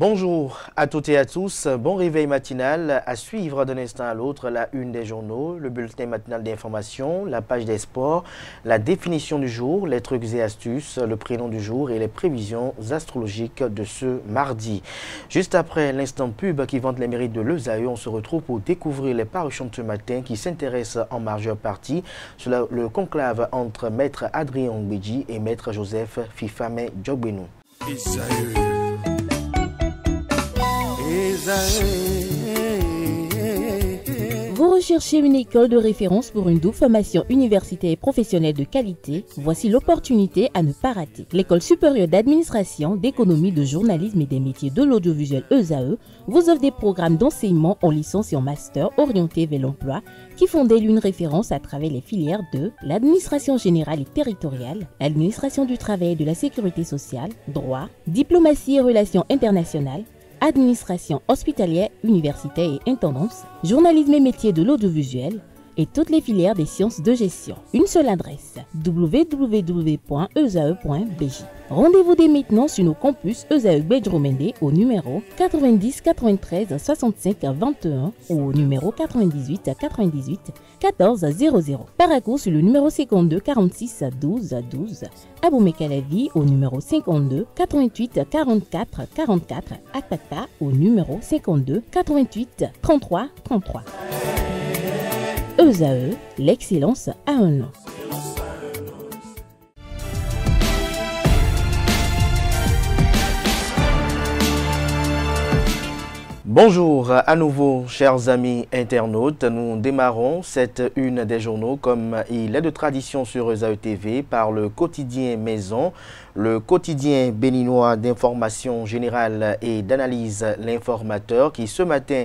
Bonjour à toutes et à tous, bon réveil matinal, à suivre d'un instant à l'autre la une des journaux, le bulletin matinal d'information, la page des sports, la définition du jour, les trucs et astuces, le prénom du jour et les prévisions astrologiques de ce mardi. Juste après l'instant pub qui vante les mérites de l'ESAE, on se retrouve pour découvrir les parutions de ce matin qui s'intéressent en majeure partie sur le conclave entre Maître Adrien Ongbedji et Maître Joseph Fifame Djogbenou. Vous recherchez une école de référence pour une double formation universitaire et professionnelle de qualité? Voici l'opportunité à ne pas rater. L'École supérieure d'administration, d'économie, de journalisme et des métiers de l'audiovisuel ESAE vous offre des programmes d'enseignement en licence et en master orientés vers l'emploi qui font d'elle une référence à travers les filières de l'administration générale et territoriale, l'administration du travail et de la sécurité sociale, droit, diplomatie et relations internationales, administration hospitalière, universitaire et intendance, journalisme et métiers de l'audiovisuel et toutes les filières des sciences de gestion. Une seule adresse, www.esae.bj. Rendez-vous dès maintenant sur nos campus ESAE Bedjromende au numéro 90 93 65 21 ou au numéro 98 98 14 00. Paracourt sur le numéro 52 46 12 12. Aboumé-Calavi au numéro 52 88 44 44. Akpakpa au numéro 52 88 33 33. ESAE, l'excellence à un nom. Bonjour à nouveau, chers amis internautes. Nous démarrons cette une des journaux comme il est de tradition sur ESAE TV par le quotidien Maison, le quotidien béninois d'information générale et d'analyse L'Informateur qui ce matin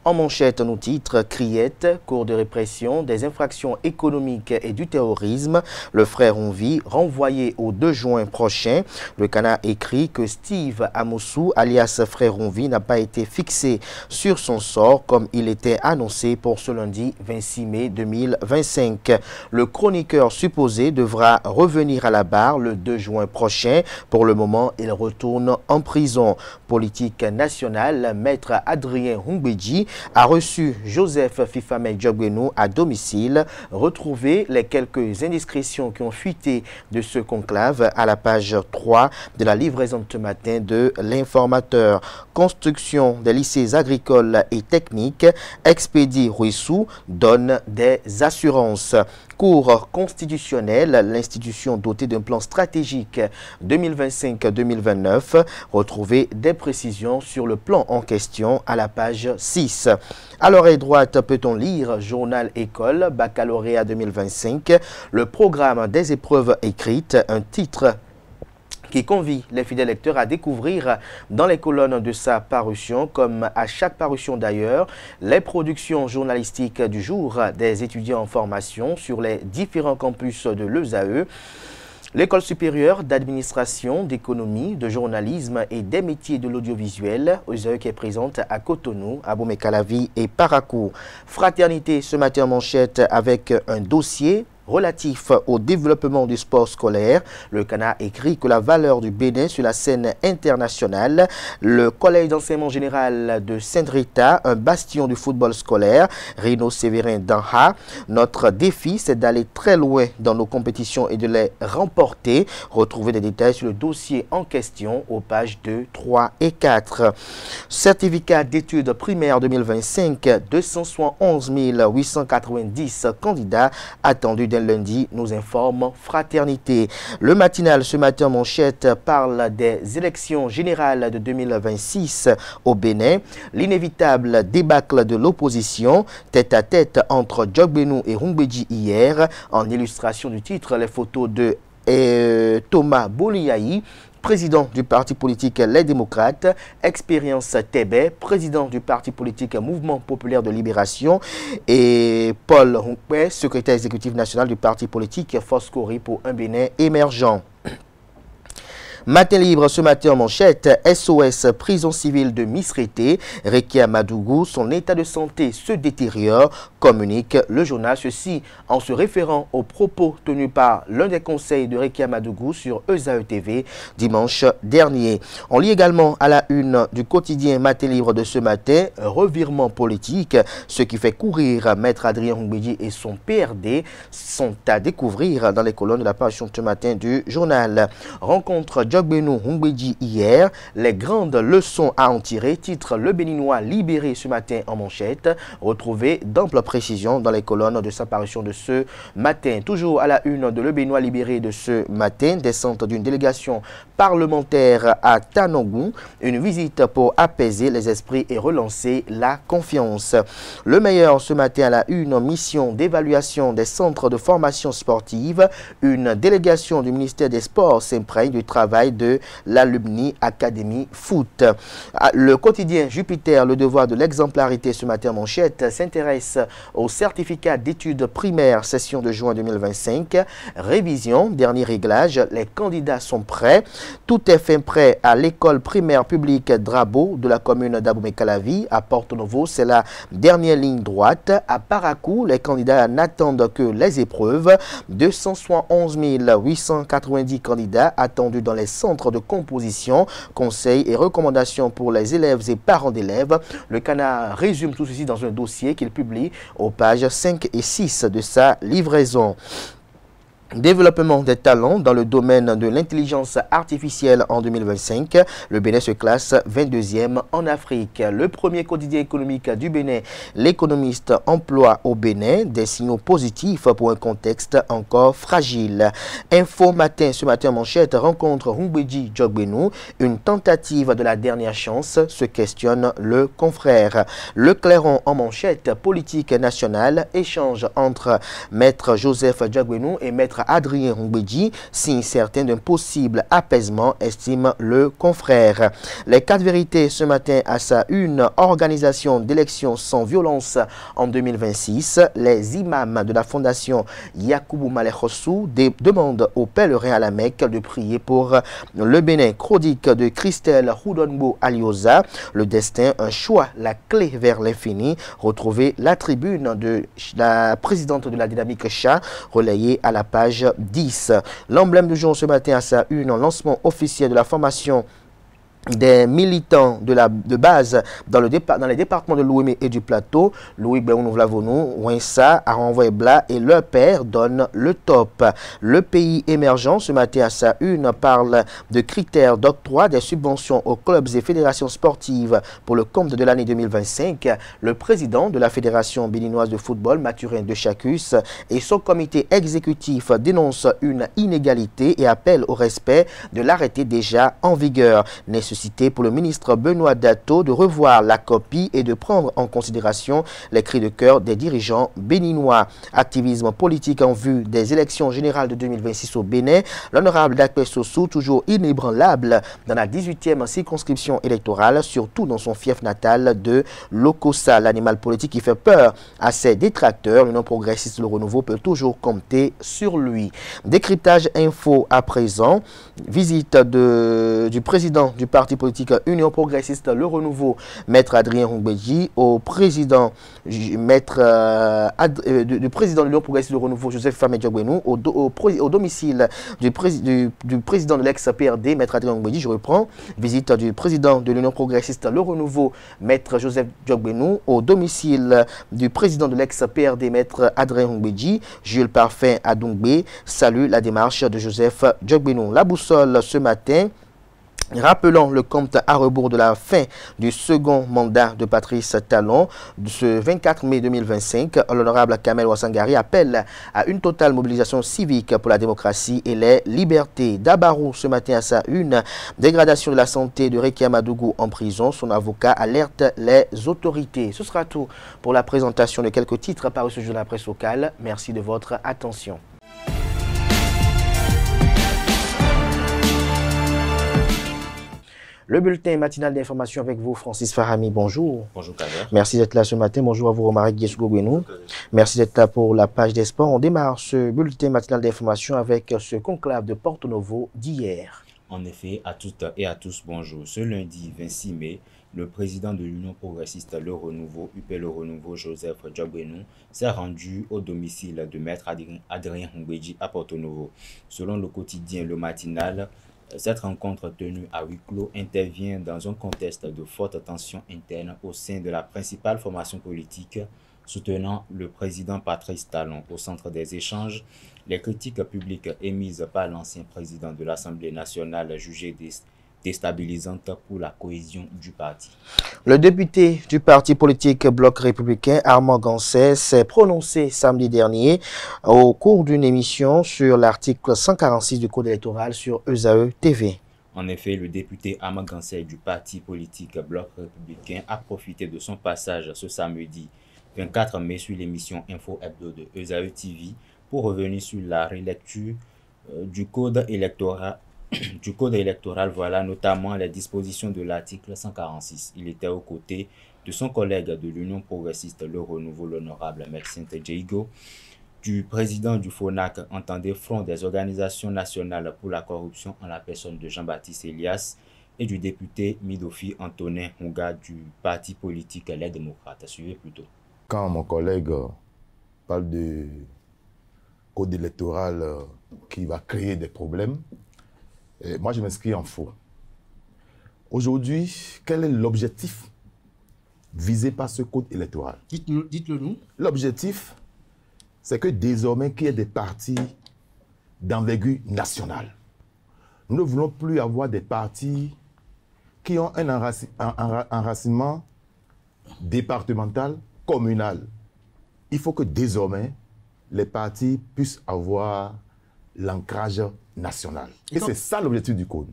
en manchette nous titre Criette, cours de répression des infractions économiques et du terrorisme. Le frère Onvi renvoyé au 2 juin prochain. Le Cana écrit que Steve Amoussou, alias frère Onvi, n'a pas été fixé sur son sort comme il était annoncé pour ce lundi 26 mai 2025. Le chroniqueur supposé devra revenir à la barre le 2 juin prochain. Pour le moment, il retourne en prison. Politique nationale, Maître Adrien Ongbedji a reçu Joseph Fifame Djogbenou à domicile. Retrouvez les quelques indiscrétions qui ont fuité de ce conclave à la page 3 de la livraison de ce matin de L'Informateur. Construction des lycées agricoles et techniques, Expédie Ruissou donne des assurances. Cour constitutionnelle, l'institution dotée d'un plan stratégique 2025-2029. Retrouvez des précisions sur le plan en question à la page 6. À l'oreille droite, peut-on lire Journal École, baccalauréat 2025, le programme des épreuves écrites, un titre qui convie les fidèles lecteurs à découvrir dans les colonnes de sa parution, comme à chaque parution d'ailleurs, les productions journalistiques du jour des étudiants en formation sur les différents campus de l'ESAE. L'École supérieure d'administration, d'économie, de journalisme et des métiers de l'audiovisuel, ESAE qui est présente à Cotonou, Aboumé-Calavi et Paracourt. Fraternité ce matin en manchette avec un dossier relatif au développement du sport scolaire. Le Cana écrit que la valeur du Bénin sur la scène internationale, le collège d'enseignement général de Saint-Rita, un bastion du football scolaire, Rino Sévérin d'Anha. Notre défi, c'est d'aller très loin dans nos compétitions et de les remporter. Retrouvez des détails sur le dossier en question aux pages 2, 3 et 4. Certificat d'études primaires 2025, 271 890 candidats attendus lundi, nous informe Fraternité. Le matinal ce matin manchette parle des élections générales de 2026 au Bénin. L'inévitable débâcle de l'opposition, tête à tête entre Djogbenou et Ongbedji hier. En illustration du titre, les photos de Thomas Boliaï, président du parti politique Les Démocrates, Expérience Tébé, président du parti politique Mouvement Populaire de Libération, et Paul Honkpe, secrétaire exécutif national du parti politique Foscori pour un Bénin émergent. Matin libre ce matin en manchette, SOS prison civile de Misrété, Rekia Madougou, son état de santé se détériore, communique le journal, ceci en se référant aux propos tenus par l'un des conseils de Rekia Madougou sur ESAE TV dimanche dernier. On lit également à la une du quotidien Matin libre de ce matin, revirement politique, ce qui fait courir Maître Adrien Humbedji et son PRD sont à découvrir dans les colonnes de la page ce matin du journal. Rencontre Djogbenou Humbedji hier, les grandes leçons à en tirer, titre Le Béninois libéré ce matin en manchette, retrouvé d'ample précision dans les colonnes de sa parution de ce matin. Toujours à la une de Le Béninois libéré de ce matin, descente d'une délégation parlementaire à Tanongou, une visite pour apaiser les esprits et relancer la confiance. Le meilleur ce matin à la une, mission d'évaluation des centres de formation sportive, une délégation du ministère des Sports s'imprègne du travail de l'Alumni Academy Foot. Le quotidien Jupiter, le devoir de l'exemplarité ce matin en manchette, s'intéresse au certificat d'études primaires session de juin 2025. Révision, dernier réglage, les candidats sont prêts. Tout est fait prêt à l'école primaire publique Drabo de la commune d'Abomey-Calavi à Porto-Novo. C'est la dernière ligne droite. À Parakou, les candidats n'attendent que les épreuves. 271 890 candidats attendus dans les centres de composition, conseils et recommandations pour les élèves et parents d'élèves. Le Canard résume tout ceci dans un dossier qu'il publie aux pages 5 et 6 de sa livraison. Développement des talents dans le domaine de l'intelligence artificielle en 2025. Le Bénin se classe 22e en Afrique. Le premier quotidien économique du Bénin, l'économiste emploi au Bénin, des signaux positifs pour un contexte encore fragile. Info matin, ce matin en manchette, rencontre Humbedji Djogbenou, une tentative de la dernière chance, se questionne le confrère. Le Clairon en manchette, politique nationale, échange entre Maître Joseph Djogbenou et Maître Adrien Humbedji, signe certain d'un possible apaisement, estime le confrère. Les 4 vérités ce matin à sa une, organisation d'élections sans violence en 2026. Les imams de la fondation Yakubu Malekhossou demandent aux pèlerins à la Mecque de prier pour le Bénin. Chronique de Christelle Houdonbo Alioza, le destin, un choix, la clé vers l'infini. Retrouvez la tribune de la présidente de la dynamique Chat, relayée à la page 10. L'emblème du jour ce matin à sa une, en lancement officiel de la formation des militants de base dans les départements de l'Ouémé et du Plateau. Louis Béounouv-Lavonou, Ouinsa, Aranvoy-Bla et leur père donnent le top. Le pays émergent ce matin à sa une parle de critères d'octroi des subventions aux clubs et fédérations sportives pour le compte de l'année 2025. Le président de la Fédération béninoise de football, Mathurin de Chacus, et son comité exécutif dénoncent une inégalité et appellent au respect de l'arrêté déjà en vigueur. Nécessité pour le ministre Benoît Dato de revoir la copie et de prendre en considération les cris de cœur des dirigeants béninois. Activisme politique en vue des élections générales de 2026 au Bénin. L'honorable Dakpe Sossou, toujours inébranlable dans la 18e circonscription électorale, surtout dans son fief natal de Lokossa. L'animal politique qui fait peur à ses détracteurs, le non-progressiste Le Renouveau peut toujours compter sur lui. Décryptage info à présent. Visite du président du parti politique Union progressiste Le Renouveau, Maître Adrien Humbedji, au président du président de l'Union progressiste Le Renouveau, Joseph Famé Djogbenou, au domicile du président de l'ex-PRD, Maître Adrien Humbedji. Je reprends. Visite du président de l'Union progressiste Le Renouveau, Maître Joseph Djogbenou, au domicile du président de l'ex-PRD, Maître Adrien Humbedji. Jules Parfait Adongbe salue la démarche de Joseph Djogbenou. La boussole ce matin, rappelant le compte à rebours de la fin du second mandat de Patrice Talon, ce 24 mai 2025, l'honorable Kamel Ouassangari appelle à une totale mobilisation civique pour la démocratie et les libertés. Dabarou, ce matin à sa une, dégradation de la santé de Rekia Madougou en prison. Son avocat alerte les autorités. Ce sera tout pour la présentation de quelques titres parus ce jour de la presse locale. Merci de votre attention. Le bulletin matinal d'information avec vous, Francis Farami. Bonjour. Bonjour, Kader. Merci d'être là ce matin. Bonjour à vous, Romaric Guesugogwenou. Merci d'être là pour la page des sports. On démarre ce bulletin matinal d'information avec ce conclave de Porto Novo d'hier. En effet, à toutes et à tous, bonjour. Ce lundi 26 mai, le président de l'Union progressiste Le Renouveau, UP Le Renouveau, Joseph Djabouenou, s'est rendu au domicile de Maître Adrien Hongbeji à Porto Novo. Selon le quotidien Le Matinal, cette rencontre tenue à huis clos intervient dans un contexte de forte tension interne au sein de la principale formation politique soutenant le président Patrice Talon. Au centre des échanges, les critiques publiques émises par l'ancien président de l'Assemblée nationale jugées déstabilisantes pour la cohésion du parti. Le député du parti politique Bloc républicain, Armand Gansé, s'est prononcé samedi dernier au cours d'une émission sur l'article 146 du Code électoral sur ESAE TV. En effet, le député Armand Gansé du parti politique Bloc républicain a profité de son passage ce samedi 24 mai sur l'émission Info Hebdo de ESAE TV pour revenir sur la relecture du code électoral. Voilà notamment les dispositions de l'article 146. Il était aux côtés de son collègue de l'Union progressiste Le Renouveau, l'honorable Maxime Djeigo, du président du FONAC, entendé Front des organisations nationales pour la corruption en la personne de Jean-Baptiste Elias, et du député Midofi Antonin Hunga du parti politique Les Démocrates. Suivez plutôt. Quand mon collègue parle de code électoral qui va créer des problèmes, moi je m'inscris en faux. Aujourd'hui, quel est l'objectif visé par ce code électoral? Dites-le nous. L'objectif, c'est que désormais qu'il y ait des partis d'envergure nationale. Nous ne voulons plus avoir des partis qui ont un enracinement départemental, communal. Il faut que désormais, les partis puissent avoir l'ancrage national. Et c'est ça l'objectif du code.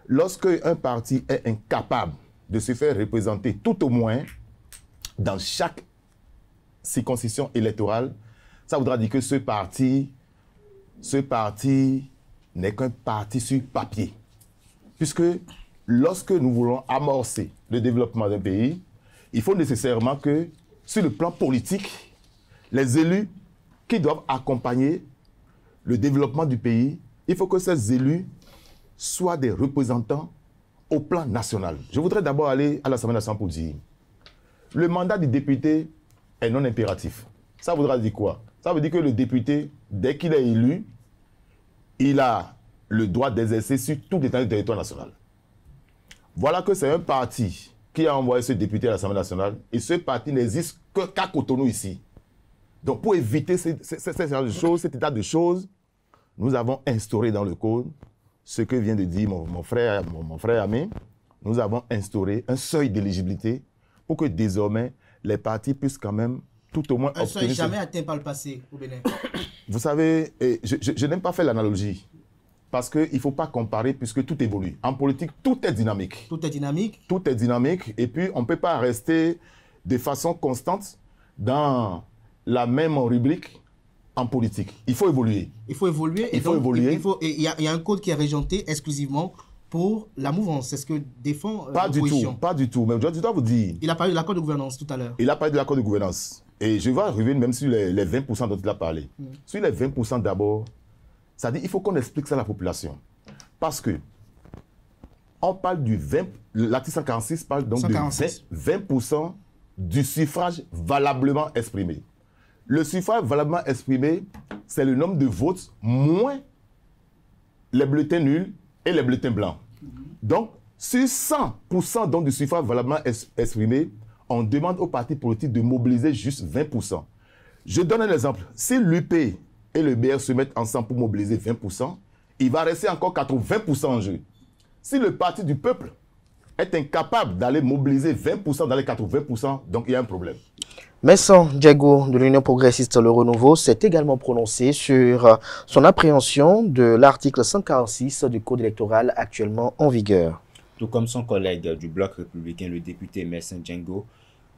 Lorsque un parti est incapable de se faire représenter tout au moins dans chaque circonscription électorale, ça voudra dire que ce parti n'est qu'un parti sur papier. Puisque lorsque nous voulons amorcer le développement d'un pays, il faut nécessairement que, sur le plan politique, les élus qui doivent accompagner le développement du pays, il faut que ces élus soient des représentants au plan national. Je voudrais d'abord aller à l'Assemblée nationale pour dire, le mandat du député est non impératif. Ça voudra dire quoi? Ça veut dire que le député, dès qu'il est élu, il a le droit d'exercer sur tout l'étendue du territoire national. Voilà que c'est un parti qui a envoyé ce député à l'Assemblée nationale, et ce parti n'existe qu'à Cotonou ici. Donc pour éviter cet état de choses, nous avons instauré dans le code ce que vient de dire mon frère ami. Nous avons instauré un seuil d'éligibilité pour que désormais les partis puissent quand même tout au moins un seuil jamais atteint par le passé au Bénin. Vous savez, je n'aime pas faire l'analogie parce qu'il ne faut pas comparer puisque tout évolue. En politique, tout est dynamique. Tout est dynamique. Tout est dynamique et puis on ne peut pas rester de façon constante dans la même rubrique en politique. Il faut évoluer. Il faut évoluer. Il y a un code qui est régenté exclusivement pour la mouvance. C'est ce que défend l'opposition. Pas du tout. Mais je dois vous dire... Il a parlé de l'accord de gouvernance tout à l'heure. Il a parlé de l'accord de gouvernance. Et je vais revenir même sur les 20% dont il a parlé. Sur les 20% d'abord, ça dit il faut qu'on explique ça à la population. Parce que on parle du 20... L'article 146 parle donc 146. De 20% du suffrage valablement exprimé. Le suffrage valablement exprimé, c'est le nombre de votes moins les bulletins nuls et les bulletins blancs. Donc, sur 100% donc, du suffrage valablement exprimé, on demande aux partis politiques de mobiliser juste 20%. Je donne un exemple. Si l'UP et le BR se mettent ensemble pour mobiliser 20%, il va rester encore 80% en jeu. Si le parti du peuple est incapable d'aller mobiliser 20% dans les 80%, donc il y a un problème. Messan Djeigo de l'Union progressiste Le Renouveau s'est également prononcé sur son appréhension de l'article 146 du Code électoral actuellement en vigueur. Tout comme son collègue du Bloc républicain, le député Messan Djeigo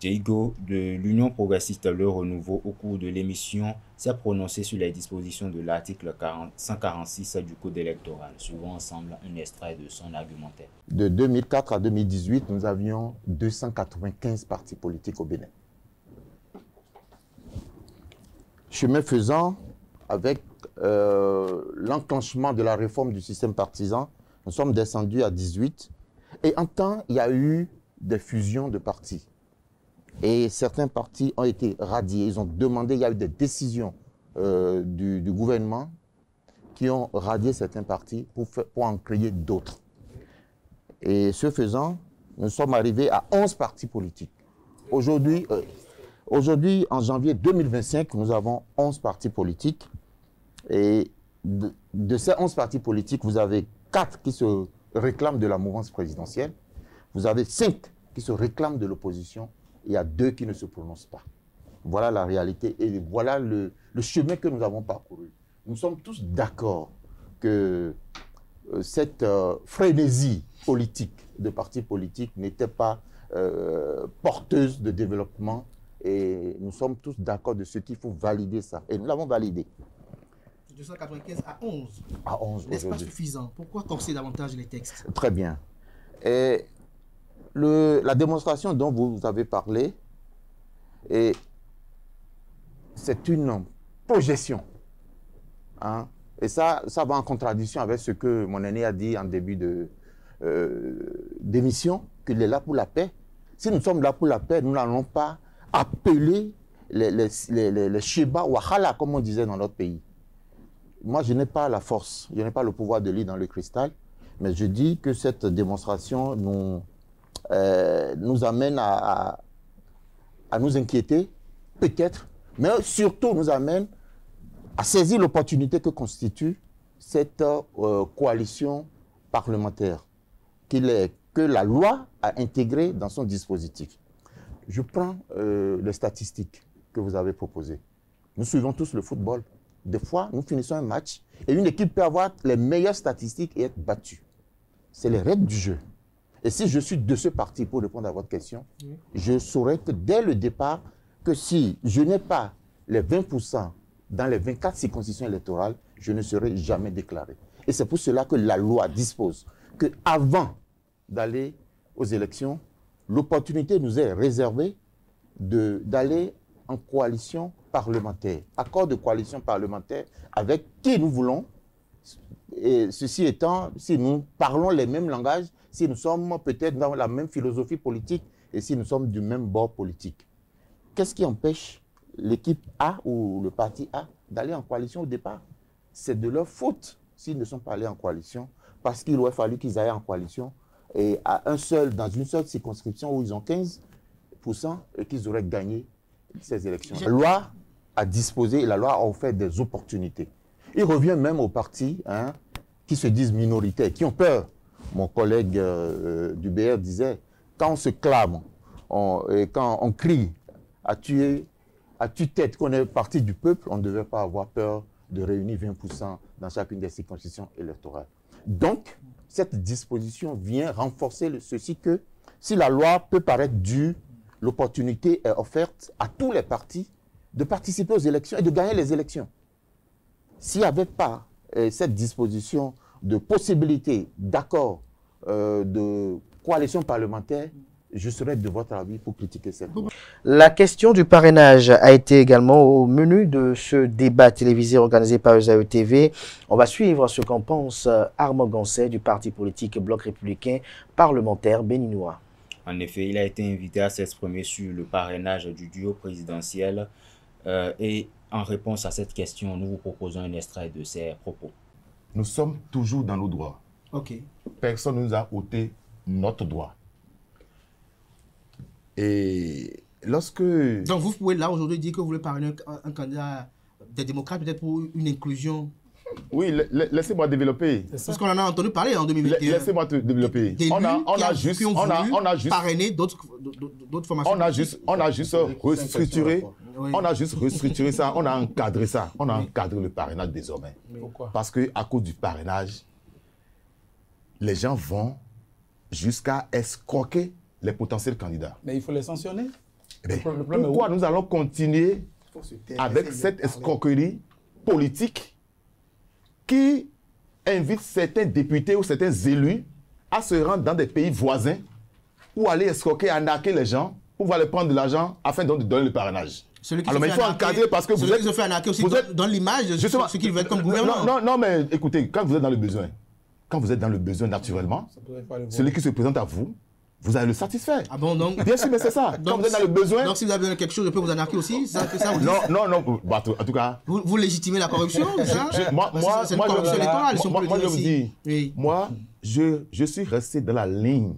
de l'Union progressiste Le Renouveau, au cours de l'émission, s'est prononcé sur les dispositions de l'article 146 du Code électoral. Suivons ensemble un extrait de son argumentaire. De 2004 à 2018, nous avions 295 partis politiques au Bénin. Chemin faisant, avec l'enclenchement de la réforme du système partisan, Nous sommes descendus à 18. Et en temps, il y a eu des fusions de partis. Et certains partis ont été radiés. Ils ont demandé, il y a eu des décisions du gouvernement qui ont radié certains partis pour en créer d'autres. Et ce faisant, nous sommes arrivés à 11 partis politiques. Aujourd'hui, en janvier 2025, nous avons 11 partis politiques. Et de ces 11 partis politiques, vous avez 4 qui se réclament de la mouvance présidentielle. Vous avez 5 qui se réclament de l'opposition. Il y a 2 qui ne se prononcent pas. Voilà la réalité et voilà le chemin que nous avons parcouru. Nous sommes tous d'accord que cette frénésie politique de partis politiques n'était pas porteuse de développement et nous sommes tous d'accord de ce qu'il faut valider ça. Et nous l'avons validé. 295 à 11. À 11 n'est-ce pas suffisant? Pourquoi corser davantage les textes? Très bien. Et la démonstration dont vous avez parlé, c'est une projection. Hein? Et ça va en contradiction avec ce que mon aîné a dit en début d'émission, qu'il est là pour la paix. Si nous sommes là pour la paix, nous n'allons pas appeler les Sheba ou Wahala, comme on disait dans notre pays. Moi, je n'ai pas la force, je n'ai pas le pouvoir de lire dans le cristal, mais je dis que cette démonstration nous amène à nous inquiéter, peut-être, mais surtout nous amène à saisir l'opportunité que constitue cette coalition parlementaire que la loi a intégrée dans son dispositif. Je prends les statistiques que vous avez proposées. Nous suivons tous le football. Des fois, nous finissons un match et une équipe peut avoir les meilleures statistiques et être battue. C'est les règles du jeu. Et si je suis de ce parti, pour répondre à votre question, je saurais que dès le départ, que si je n'ai pas les 20% dans les 24 circonscriptions électorales, je ne serai jamais déclaré. Et c'est pour cela que la loi dispose qu'avant d'aller aux élections, l'opportunité nous est réservée d'aller en coalition parlementaire, accord de coalition parlementaire avec qui nous voulons. Et ceci étant, si nous parlons les mêmes langages, si nous sommes peut-être dans la même philosophie politique et si nous sommes du même bord politique. Qu'est-ce qui empêche l'équipe A ou le parti A d'aller en coalition au départ? C'est de leur faute s'ils ne sont pas allés en coalition, parce qu'il aurait fallu qu'ils aillent en coalition et dans une seule circonscription où ils ont 15% et qu'ils auraient gagné ces élections. La loi a disposé et la loi a offert des opportunités. Il revient même aux partis qui se disent minoritaires, qui ont peur. Mon collègue du BR disait, quand on se clame, et quand on crie à tue-tête qu'on est parti du peuple, on ne devait pas avoir peur de réunir 20% dans chacune des circonscriptions électorales. Donc, cette disposition vient renforcer ceci que, si la loi peut paraître dure, l'opportunité est offerte à tous les partis de participer aux élections et de gagner les élections. S'il n'y avait pas cette disposition de possibilité d'accord de coalition parlementaire, je serais de votre avis pour critiquer cette loi. La question du parrainage a été également au menu de ce débat télévisé organisé par Ezaïo TV. On va suivre ce qu'en pense Armand Gansey du parti politique Bloc républicain parlementaire béninois. En effet, il a été invité à s'exprimer sur le parrainage du duo présidentiel et en réponse à cette question, nous vous proposons un extrait de ses propos. Nous sommes toujours dans nos droits. Ok. Personne ne nous a ôté notre droit. Et lorsque... Donc vous pouvez là aujourd'hui dire que vous voulez parrainer un candidat des démocrates peut-être pour une inclusion. Oui, laissez-moi développer. Parce qu'on en a entendu parler en 2021. Laissez-moi te développer. On a juste parrainé d'autres formations. On a juste restructuré. Oui. On a juste restructuré ça, on a encadré ça. On a encadré le parrainage désormais. Pourquoi? Parce qu'à cause du parrainage, les gens vont jusqu'à escroquer les potentiels candidats. Mais il faut les sanctionner. Pourquoi nous allons continuer avec cette escroquerie politique qui invite certains députés ou certains élus à se rendre dans des pays voisins pour aller escroquer, arnaquer les gens, pour pouvoir leur prendre de l'argent afin de donner le parrainage? Alors, mais il faut encadrer parce que vous êtes... se fait arnaquer aussi dans l'image de ce qu'ils veulent être comme gouvernement. Non, mais écoutez, quand vous êtes dans le besoin, quand vous êtes dans le besoin naturellement, celui qui se présente à vous, vous allez le satisfaire. Ah bon, donc... Bien sûr, mais c'est ça. Quand vous êtes dans le besoin... Donc si vous avez besoin de quelque chose, je peux vous en arquer aussi, ça vous Non. Bah, en tout cas... Vous légitimez la corruption, ça? C'est une corruption électorale, si on peut le dire ici. Oui. Moi, je suis resté dans la ligne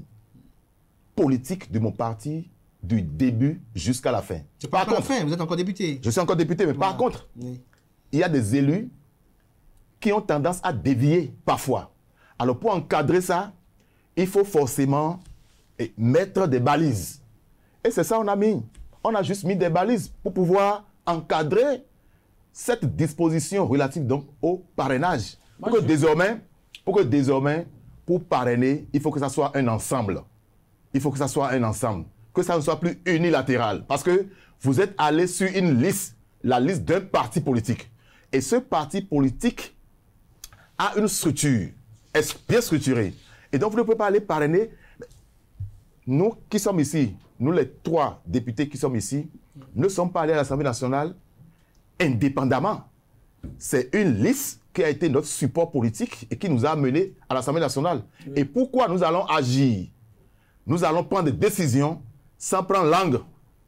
politique de mon parti du début jusqu'à la fin. C'est pas la fin, vous êtes encore député. Je suis encore député, mais par contre, il y a des élus qui ont tendance à dévier parfois. Alors pour encadrer ça, il faut forcément mettre des balises. Et c'est ça qu'on a mis. On a juste mis des balises pour pouvoir encadrer cette disposition relative donc au parrainage. Pour que désormais, pour parrainer, il faut que ça soit un ensemble. Il faut que ça soit un ensemble. Que ça ne soit plus unilatéral. Parce que vous êtes allé sur une liste, la liste d'un parti politique. Et ce parti politique a une structure, est bien structurée. Et donc vous ne pouvez pas aller parrainer. Nous qui sommes ici, nous les 3 députés qui sommes ici, ne sommes pas allés à l'Assemblée nationale indépendamment. C'est une liste qui a été notre support politique et qui nous a menés à l'Assemblée nationale. Et pourquoi nous allons agir? Nous allons prendre des décisions sans prendre langue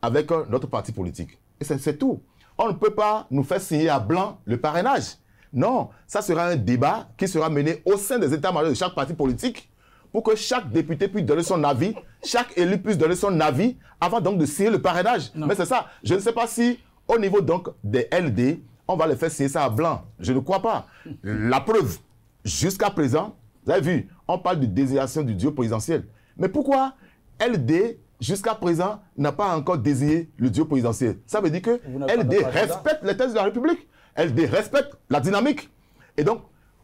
avec notre parti politique. Et c'est tout. On ne peut pas nous faire signer à blanc le parrainage. Non, ça sera un débat qui sera mené au sein des états-majors de chaque parti politique pour que chaque député puisse donner son avis, chaque élu puisse donner son avis avant donc de signer le parrainage. Non. Mais c'est ça. Je ne sais pas si au niveau donc des LD, on va les faire signer ça à blanc. Je ne crois pas. La preuve, jusqu'à présent, vous avez vu, on parle de désignation du duo présidentiel. Mais pourquoi LD, jusqu'à présent, n'a pas encore désigné le duo présidentiel? Ça veut dire que LD respecte les thèses de la République. LD respecte la dynamique. Et donc,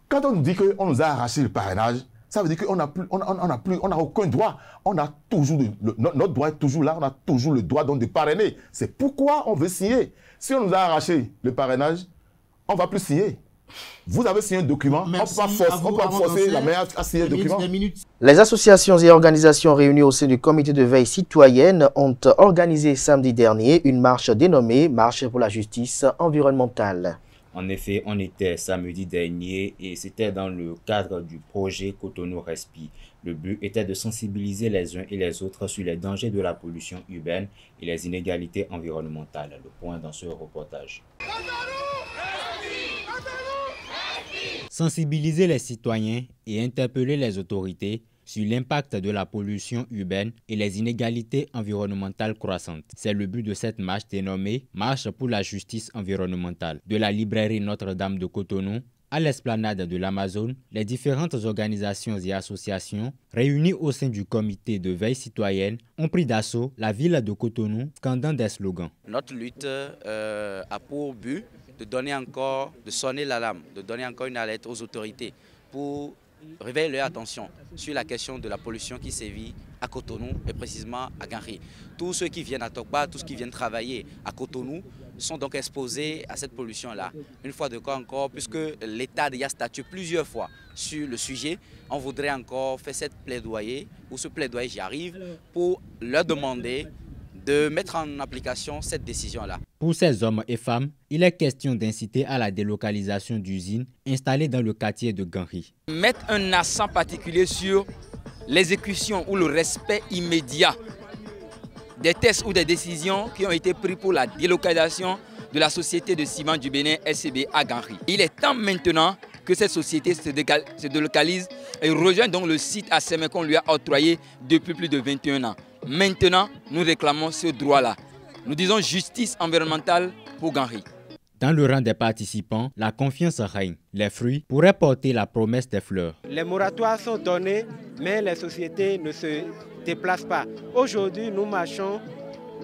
quand on nous dit qu'on nous a arraché le parrainage, ça veut dire qu'on n'a aucun droit. On a toujours notre droit est toujours là, on a toujours le droit donc de parrainer. C'est pourquoi on veut signer. Si on nous a arraché le parrainage, on ne va plus signer. Vous avez signé un document, on peut pas forcer la maire à signer un document. Les associations et organisations réunies au sein du comité de veille citoyenne ont organisé samedi dernier une marche dénommée Marche pour la justice environnementale. En effet, on était samedi dernier et c'était dans le cadre du projet Cotonou Respi. Le but était de sensibiliser les uns et les autres sur les dangers de la pollution urbaine et les inégalités environnementales. Le point dans ce reportage. Sensibiliser les citoyens et interpeller les autorités sur l'impact de la pollution urbaine et les inégalités environnementales croissantes. C'est le but de cette marche dénommée Marche pour la justice environnementale. De la librairie Notre-Dame de Cotonou à l'esplanade de l'Amazone, les différentes organisations et associations réunies au sein du comité de veille citoyenne ont pris d'assaut la ville de Cotonou, scandant des slogans. Notre lutte a pour but de sonner l'alarme, de donner encore une alerte aux autorités pour réveiller leur attention sur la question de la pollution qui sévit à Cotonou et précisément à Ganri. Tous ceux qui viennent à Tokba, tous ceux qui viennent travailler à Cotonou sont donc exposés à cette pollution-là. Une fois de quoi encore, puisque l'État a déjà statué plusieurs fois sur le sujet, on voudrait encore faire cette plaidoyer, ou ce plaidoyer, j'y arrive, pour leur demander de mettre en application cette décision-là. Pour ces hommes et femmes, il est question d'inciter à la délocalisation d'usines installées dans le quartier de Ganri. Mettre un accent particulier sur l'exécution ou le respect immédiat des tests ou des décisions qui ont été prises pour la délocalisation de la société de ciment du Bénin SCB à Ganri. Il est temps maintenant que cette société se délocalise et rejoigne donc le site à Sémé qu'on lui a octroyé depuis plus de 21 ans. Maintenant, nous réclamons ce droit-là. Nous disons justice environnementale pour Ganri. Dans le rang des participants, la confiance règne. Les fruits pourraient porter la promesse des fleurs. Les moratoires sont donnés, mais les sociétés ne se déplacent pas. Aujourd'hui, nous marchons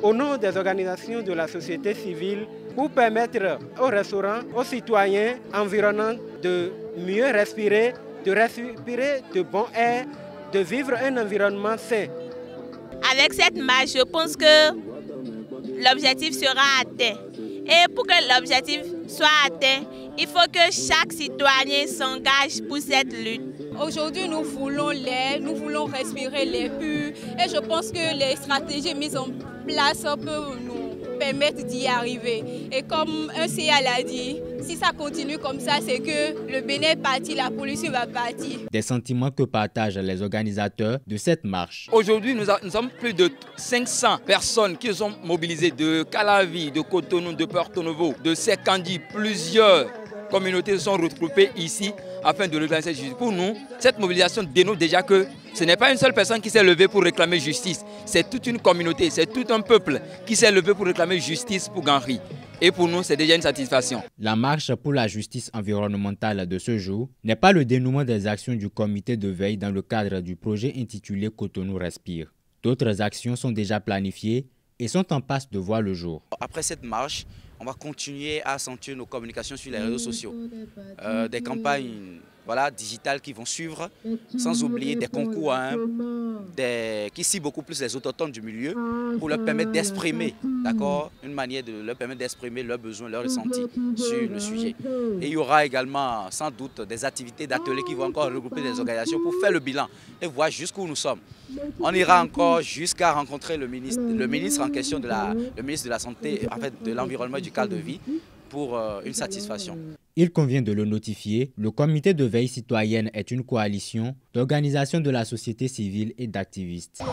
au nom des organisations de la société civile pour permettre aux restaurants, aux citoyens environnants de mieux respirer de bon air, de vivre un environnement sain. Avec cette marche, je pense que l'objectif sera atteint. Et pour que l'objectif soit atteint, il faut que chaque citoyen s'engage pour cette lutte. Aujourd'hui, nous voulons l'air, nous voulons respirer l'air pur. Et je pense que les stratégies mises en place peuvent nous permettre d'y arriver. Et comme un CA l'a dit, si ça continue comme ça, c'est que le Bénin est parti, la police va partir. Des sentiments que partagent les organisateurs de cette marche. Aujourd'hui, nous sommes plus de 500 personnes qui sont mobilisées de Calavi, de Cotonou, de Porto Novo, de Sekandi. Plusieurs communautés se sont regroupées ici afin de réclamer cette justice. Pour nous, cette mobilisation dénote déjà que ce n'est pas une seule personne qui s'est levée pour réclamer justice. C'est toute une communauté, c'est tout un peuple qui s'est levé pour réclamer justice pour Ganri. Et pour nous, c'est déjà une satisfaction. La marche pour la justice environnementale de ce jour n'est pas le dénouement des actions du comité de veille dans le cadre du projet intitulé Cotonou Respire. D'autres actions sont déjà planifiées et sont en passe de voir le jour. Après cette marche, on va continuer à accentuer nos communications sur les réseaux sociaux. Des campagnes digitales qui vont suivre, sans oublier des concours qui ciblent beaucoup plus les autochtones du milieu pour leur permettre d'exprimer, une manière de leur permettre d'exprimer leurs besoins, leurs ressentis sur le sujet. Et il y aura également sans doute des activités d'ateliers qui vont encore regrouper des organisations pour faire le bilan et voir jusqu'où nous sommes. On ira encore jusqu'à rencontrer le ministre en question, le ministre de la Santé, en fait, de l'Environnement et du cadre de vie, pour une satisfaction. Il convient de le notifier, le comité de veille citoyenne est une coalition d'organisations de la société civile et d'activistes.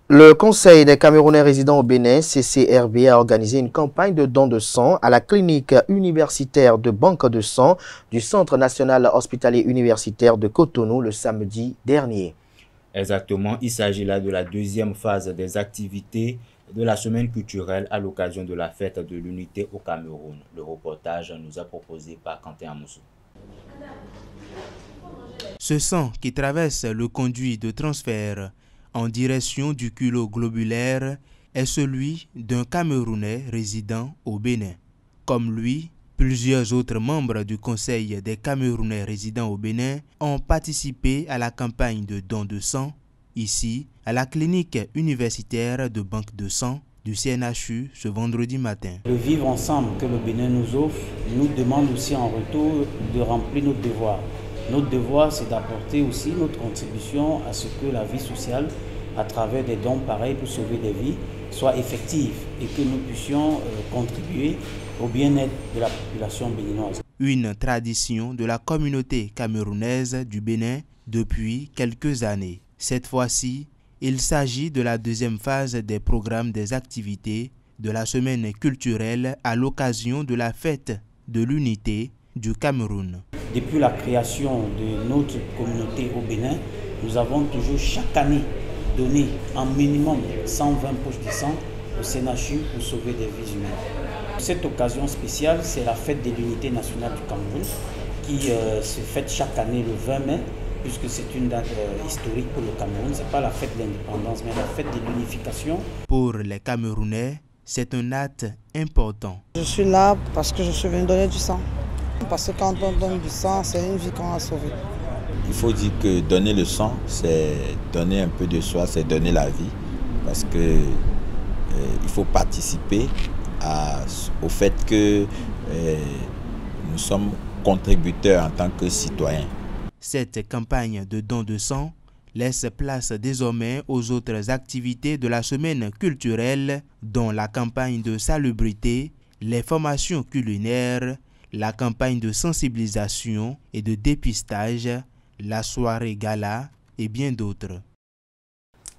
Le Conseil des Camerounais résidant au Bénin, CCRB, a organisé une campagne de dons de sang à la clinique universitaire de banque de sang du Centre national hospitalier universitaire de Cotonou le samedi dernier. Exactement, il s'agit là de la deuxième phase des activités de la semaine culturelle à l'occasion de la fête de l'unité au Cameroun. Le reportage nous a proposé par Quentin Amoussou. Ce sang qui traverse le conduit de transfert en direction du culot globulaire est celui d'un Camerounais résidant au Bénin. Comme lui, plusieurs autres membres du Conseil des Camerounais résidant au Bénin ont participé à la campagne de don de sang ici, à la clinique universitaire de banque de sang du CNHU ce vendredi matin. Le vivre ensemble que le Bénin nous offre nous demande aussi en retour de remplir notre devoir. Notre devoir, c'est d'apporter aussi notre contribution à ce que la vie sociale, à travers des dons pareils pour sauver des vies, soit effective et que nous puissions contribuer au bien-être de la population béninoise. Une tradition de la communauté camerounaise du Bénin depuis quelques années. Cette fois-ci, il s'agit de la deuxième phase des programmes des activités de la semaine culturelle à l'occasion de la fête de l'unité du Cameroun. Depuis la création de notre communauté au Bénin, nous avons toujours chaque année donné un minimum 120 poches de sang au CNHU pour sauver des vies humaines. Cette occasion spéciale, c'est la fête de l'unité nationale du Cameroun qui se fête chaque année le 20 mai. Puisque c'est une date historique pour le Cameroun, ce n'est pas la fête de l'indépendance, mais la fête de l'unification. Pour les Camerounais, c'est un acte important. Je suis là parce que je suis venu donner du sang. Parce que quand on donne du sang, c'est une vie qu'on a sauvée. Il faut dire que donner le sang, c'est donner un peu de soi, c'est donner la vie. Parce que il faut participer au fait que nous sommes contributeurs en tant que citoyens. Cette campagne de don de sang laisse place désormais aux autres activités de la semaine culturelle, dont la campagne de salubrité, les formations culinaires, la campagne de sensibilisation et de dépistage, la soirée gala et bien d'autres.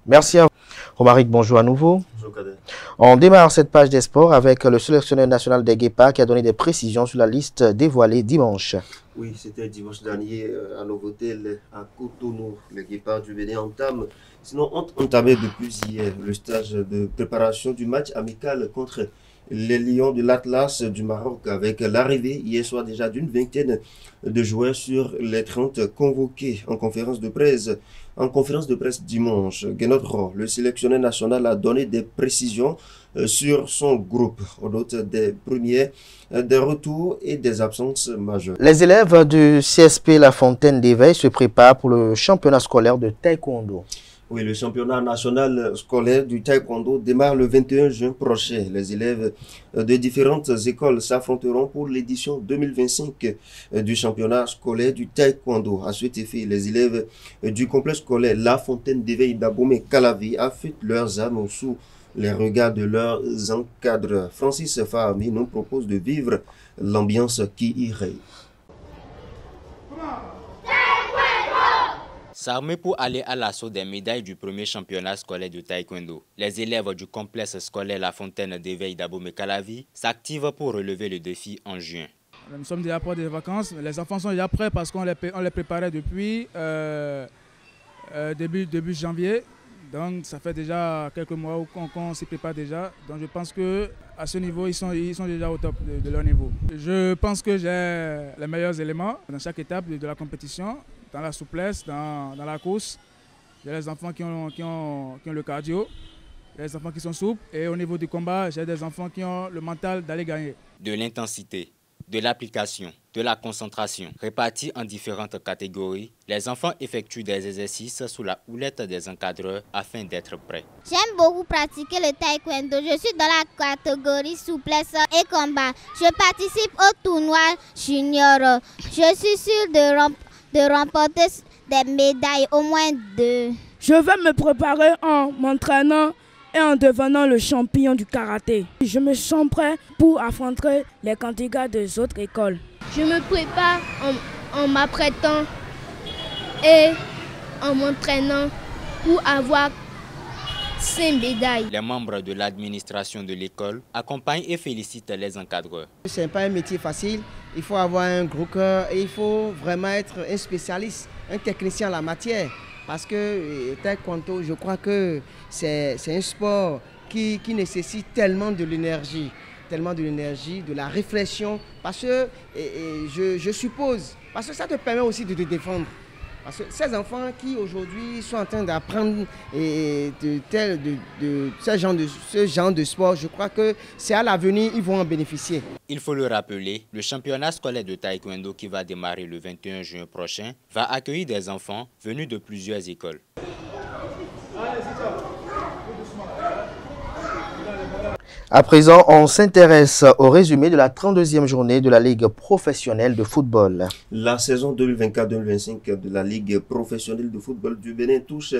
Merci à vous. Romaric, bonjour à nouveau. Bonjour Kader. On démarre cette page des sports avec le sélectionneur national des Guépards qui a donné des précisions sur la liste dévoilée dimanche. Oui, c'était dimanche dernier à Novotel, à Cotonou. Les Guépards du Bénin entament depuis hier le stage de préparation du match amical contre les Lions de l'Atlas du Maroc, avec l'arrivée hier soir déjà d'une vingtaine de joueurs sur les 30 convoqués en conférence de presse dimanche. Guénot, le sélectionneur national, a donné des précisions sur son groupe. On note des retours et des absences majeures. Les élèves du CSP La Fontaine d'Éveil se préparent pour le championnat scolaire de taekwondo. Oui, le championnat national scolaire du taekwondo démarre le 21 juin prochain. Les élèves de différentes écoles s'affronteront pour l'édition 2025 du championnat scolaire du taekwondo. À cet effet, les élèves du complexe scolaire La Fontaine d'Éveil d'Abomey Calavi affûtent leurs armes sous les regards de leurs encadreurs. Francis Fahmi nous propose de vivre l'ambiance qui y règne. S'armer pour aller à l'assaut des médailles du premier championnat scolaire de taekwondo. Les élèves du complexe scolaire La Fontaine d'éveil d'Abomey-Calavi s'activent pour relever le défi en juin. Nous sommes déjà près des vacances, les enfants sont déjà prêts parce qu'on les préparait depuis début janvier. Donc ça fait déjà quelques mois qu'on s'y prépare déjà. Donc je pense qu'à ce niveau, ils sont déjà au top de leur niveau. Je pense que j'ai les meilleurs éléments dans chaque étape de la compétition. Dans la souplesse, dans la course. J'ai les enfants qui ont le cardio, les enfants qui sont souples. Et au niveau du combat, j'ai des enfants qui ont le mental d'aller gagner. De l'intensité, de l'application, de la concentration. Répartis en différentes catégories, les enfants effectuent des exercices sous la houlette des encadreurs afin d'être prêts. J'aime beaucoup pratiquer le taekwondo. Je suis dans la catégorie souplesse et combat. Je participe au tournoi junior. Je suis sûre de remporter des médailles, au moins 2. Je vais me préparer en m'entraînant et en devenant le champion du karaté. Je me sens prêt pour affronter les candidats des autres écoles. Je me prépare en m'apprêtant et en m'entraînant pour avoir 5 médailles. Les membres de l'administration de l'école accompagnent et félicitent les encadreurs. Ce n'est pas un métier facile, il faut avoir un gros cœur et il faut vraiment être un spécialiste, un technicien en la matière. Parce que taekwondo, je crois que c'est un sport qui nécessite tellement de l'énergie, de la réflexion. Parce que je suppose, parce que ça te permet aussi de te défendre. Parce que ces enfants qui aujourd'hui sont en train d'apprendre ce genre de sport, je crois que c'est à l'avenir, ils vont en bénéficier. Il faut le rappeler, le championnat scolaire de taekwondo qui va démarrer le 21 juin prochain va accueillir des enfants venus de plusieurs écoles. À présent, on s'intéresse au résumé de la 32e journée de la Ligue professionnelle de football. La saison 2024-2025 de la Ligue professionnelle de football du Bénin touche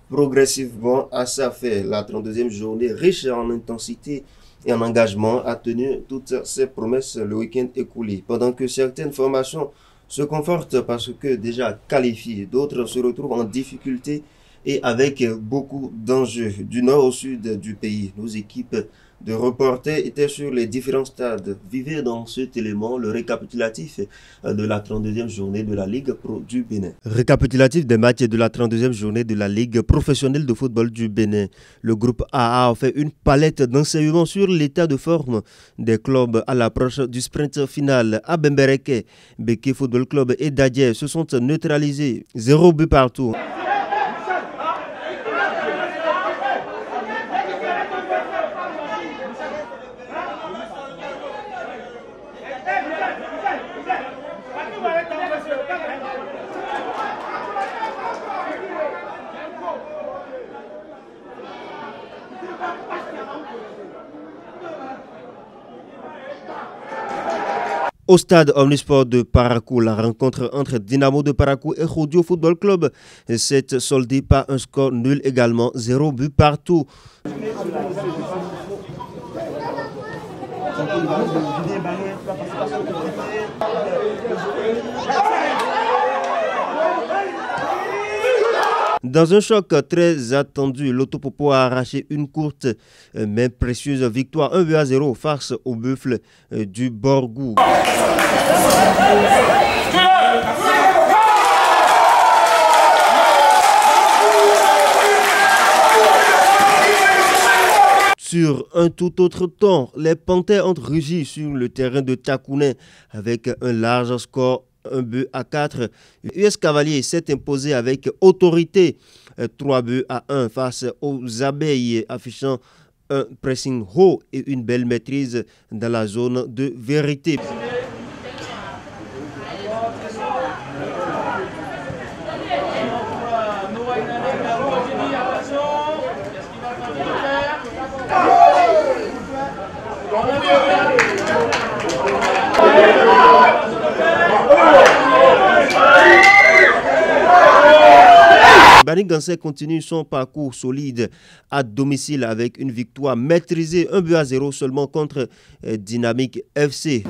progressivement à sa fin. La 32e journée, riche en intensité et en engagement, a tenu toutes ses promesses le week-end écoulé. Pendant que certaines formations se confortent parce que déjà qualifiées, d'autres se retrouvent en difficulté et avec beaucoup d'enjeux. Du nord au sud du pays, nos équipes de reporters étaient sur les différents stades. Vivez dans cet élément le récapitulatif de la 32e journée de la Ligue Pro du Bénin. Récapitulatif des matchs de la 32e journée de la Ligue professionnelle de football du Bénin. Le groupe AA a fait une palette d'enseignements sur l'état de forme des clubs à l'approche du sprint final. À Bembereke, Beke Football Club et Dadje se sont neutralisés. 0 but partout. Au stade Omnisport de Parakou, la rencontre entre Dynamo de Parakou et Khodio Football Club s'est soldée par un score nul également, 0 but partout. Dans un choc très attendu, l'Autopopo a arraché une courte mais précieuse victoire 1-0 face au Buffle du Borgou. Sur un tout autre ton, les Panthères ont rugi sur le terrain de Takounen avec un large score 1-4. US Cavalier s'est imposé avec autorité 3-1 face aux Abeilles, affichant un pressing haut et une belle maîtrise dans la zone de vérité. Bani-Gansé continue son parcours solide à domicile avec une victoire maîtrisée 1-0 seulement contre Dynamique FC.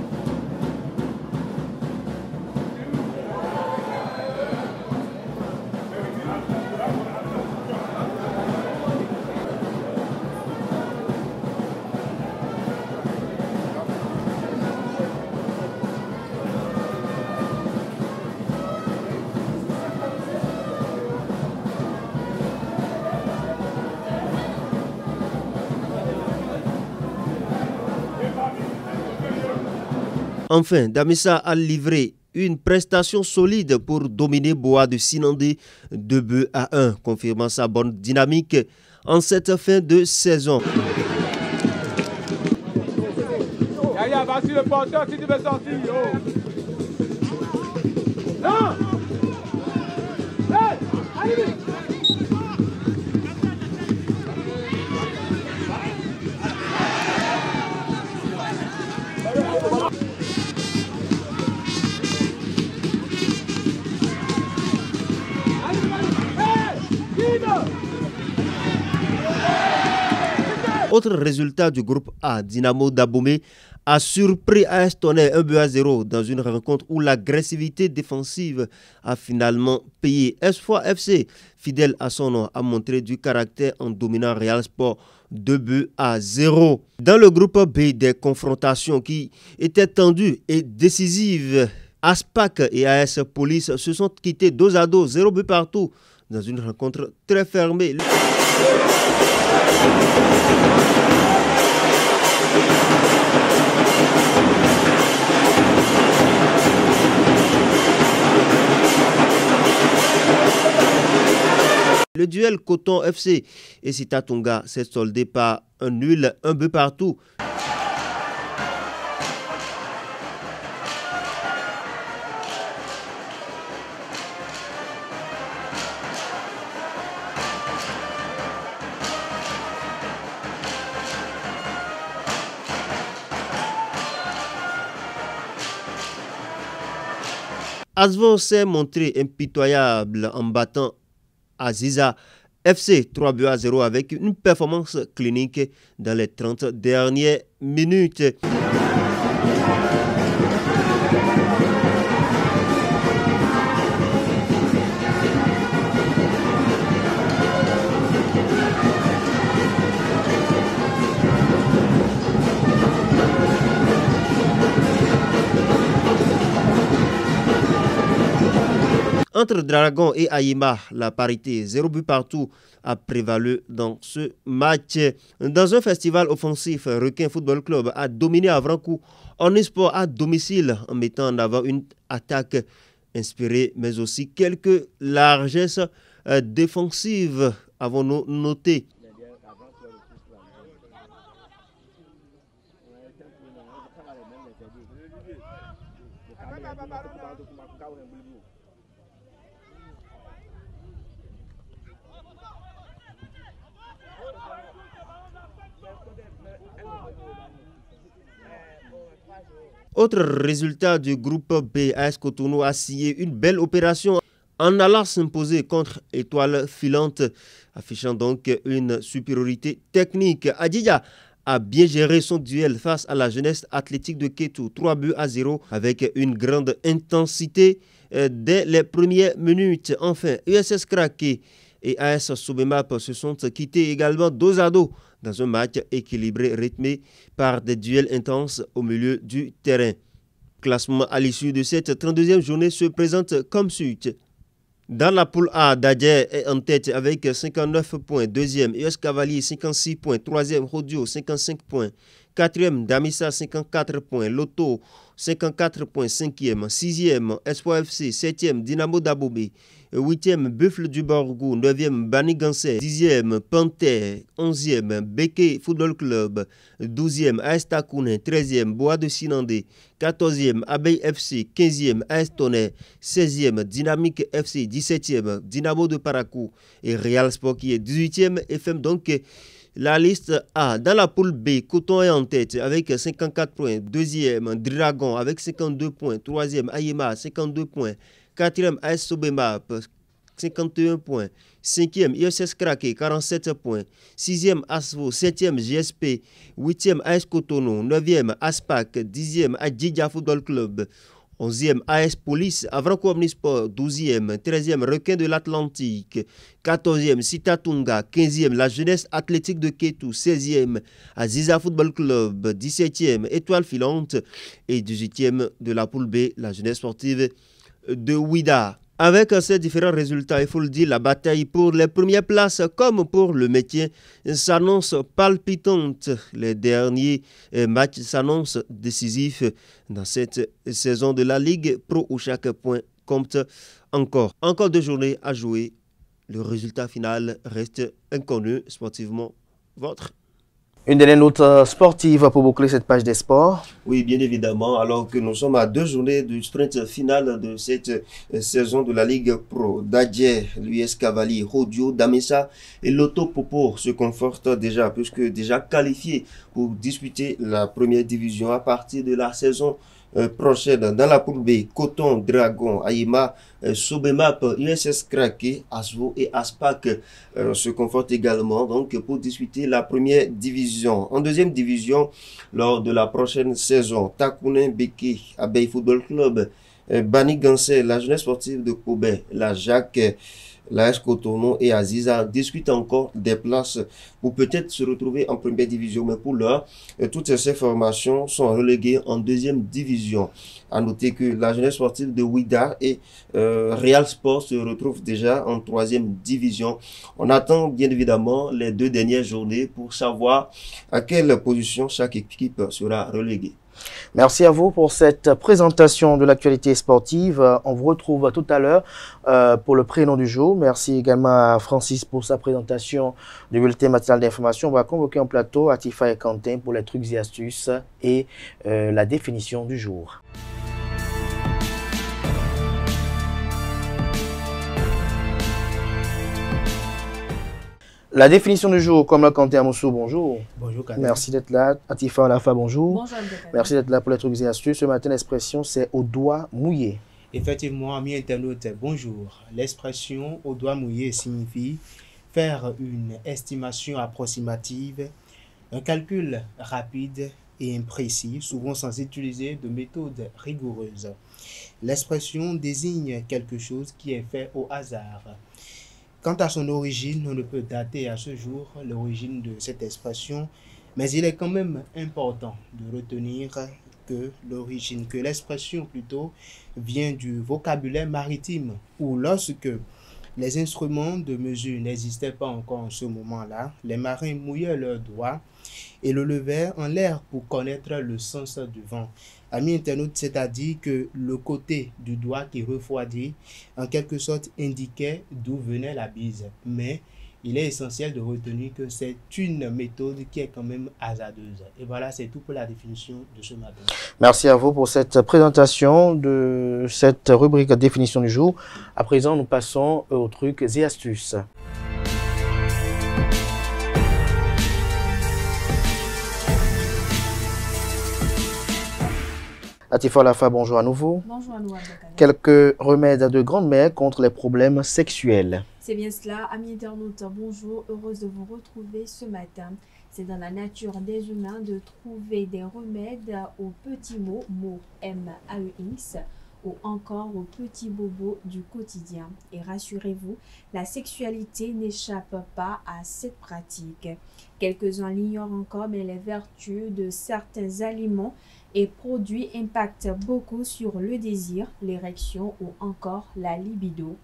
Enfin, Damissa a livré une prestation solide pour dominer Boa de Sinandé 2-1, confirmant sa bonne dynamique en cette fin de saison. Yaya, vas-y le porteur si tu veux sortir. Non! Hey! Allez! Autre résultat du groupe A, Dynamo d'Abomey a surpris AS Tonnerre 1-0 dans une rencontre où l'agressivité défensive a finalement payé. Espoir FC, fidèle à son nom, a montré du caractère en dominant Real Sport 2-0. Dans le groupe B, des confrontations qui étaient tendues et décisives, Aspac et AS Police se sont quittés 2-2, 0 but partout, dans une rencontre très fermée. Le duel Coton FC et Sitatunga s'est soldé par un nul, 1 but partout. Asvo s'est montré impitoyable en battant Aziza FC 3-0 avec une performance clinique dans les 30 dernières minutes. Entre Dragon et Aïma, la parité 0 but partout a prévalu dans ce match. Dans un festival offensif, Requin Football Club a dominé à Vrankou en esport à domicile en mettant en avant une attaque inspirée mais aussi quelques largesses défensives, avons-nous noté. Autre résultat du groupe B, AS Cotonou a signé une belle opération en allant s'imposer contre Étoile Filante, affichant donc une supériorité technique. Adija a bien géré son duel face à la jeunesse athlétique de Kétou, 3-0 avec une grande intensité dès les premières minutes. Enfin, USS Kraké et AS Soubemap se sont quittés également 2-2 dans un match équilibré, rythmé par des duels intenses au milieu du terrain. Classement à l'issue de cette 32e journée se présente comme suit. Dans la poule A, Dadjer est en tête avec 59 points. Deuxième, US Cavalier 56 points. Troisième, Rodio 55 points. Quatrième, Damissa 54 points. Loto 54 points. Cinquième, sixième, Espoir FC. Septième, Dynamo d'Abomey. 8e, Buffle du Borgou. 9e, Bani-Gansé. 10e, Panthère. 11e, Beke Football Club. 12e, AS Takounen. 13e, Boa de Sinandé. 14e, Abeille FC. 15e, AS Tonnerre. 16e, Dynamique FC. 17e, Dynamo de Parakou. Et Real Sport qui est 18e et fait donc la liste A. Dans la poule B, Coton est en tête avec 54 points. Deuxième, Dragon avec 52 points. Troisième, Aïma, 52 points. Quatrième, AS Soubemap, 51 points. 5e, ISS Kraké, 47 points. 6e, ASVO. 7e, GSP. 8e, AS Cotonou. 9e, ASPAC. 10e, Adjidja Football Club. 11e, AS Police, Avranco Omnisport. 12e, 13e, Requin de l'Atlantique. 14e, Citatunga. 15e, la Jeunesse Athlétique de Kétou. 16e, Aziza Football Club. 17e, Étoile Filante. Et 18e de la poule B, la Jeunesse Sportive de Ouida. Avec ces différents résultats, il faut le dire, la bataille pour les premières places comme pour le maintien s'annonce palpitante. Les derniers matchs s'annoncent décisifs dans cette saison de la Ligue Pro où chaque point compte encore. Encore 2 journées à jouer. Le résultat final reste inconnu sportivement. Votre. Une dernière note sportive pour boucler cette page des sports. Oui, bien évidemment, alors que nous sommes à 2 journées du sprint final de cette saison de la Ligue Pro. Dadje, l'US Cavalier, Rodio, Damessa et Lotto Popo se confortent déjà, puisque déjà qualifiés pour disputer la première division à partir de la saison prochaine. Dans la poule B, Coton, Dragon, Aïma, Sobemap, USS Kraké, Asvo et Aspac se confortent également donc pour disputer la première division. En deuxième division, lors de la prochaine saison, Takounen Beke, Abeille Football Club, Bani Gansé, la Jeunesse Sportive de Kobe, la Jacques, l'AS Cotonou et Aziza discutent encore des places pour peut-être se retrouver en première division. Mais pour l'heure, toutes ces formations sont reléguées en deuxième division. À noter que la Jeunesse Sportive de Ouida et Real Sport se retrouvent déjà en troisième division. On attend bien évidemment les 2 dernières journées pour savoir à quelle position chaque équipe sera reléguée. Merci à vous pour cette présentation de l'actualité sportive. On vous retrouve tout à l'heure pour le prénom du jour. Merci également à Francis pour sa présentation du bulletin matinal d'information. On va convoquer en plateau Atifa et Quentin pour les trucs et astuces et la définition du jour. La définition du jour, comme le Quentin Amoussou, bonjour. Bonjour, Kader. Merci d'être là. Atifa Alafa, bonjour. Bonjour, merci d'être là pour les trucs et astuces. Ce matin, l'expression, c'est au doigt mouillé. Effectivement, amis internautes, bonjour. L'expression au doigt mouillé signifie faire une estimation approximative, un calcul rapide et imprécis, souvent sans utiliser de méthode rigoureuse. L'expression désigne quelque chose qui est fait au hasard. Quant à son origine, on ne peut dater à ce jour l'origine de cette expression, mais il est quand même important de retenir que l'expression plutôt vient du vocabulaire maritime, où lorsque les instruments de mesure n'existaient pas encore en ce moment-là, les marins mouillaient leurs doigts et le levaient en l'air pour connaître le sens du vent. Amis internautes, c'est-à-dire que le côté du doigt qui refroidit, en quelque sorte, indiquait d'où venait la bise. Mais il est essentiel de retenir que c'est une méthode qui est quand même hasardeuse. Et voilà, c'est tout pour la définition de ce matin. Merci à vous pour cette présentation de cette rubrique définition du jour. À présent, nous passons aux trucs et astuces. Atifa Lafa, bonjour à nouveau. Bonjour à nous. Quelques remèdes de grande-mère contre les problèmes sexuels. C'est bien cela. Amis internautes, bonjour. Heureuse de vous retrouver ce matin. C'est dans la nature des humains de trouver des remèdes aux petits mots, M-A-E-X, ou encore aux petits bobos du quotidien. Et rassurez-vous, la sexualité n'échappe pas à cette pratique. Quelques-uns l'ignorent encore, mais les vertus de certains aliments et produits impactent beaucoup sur le désir, l'érection ou encore la libido.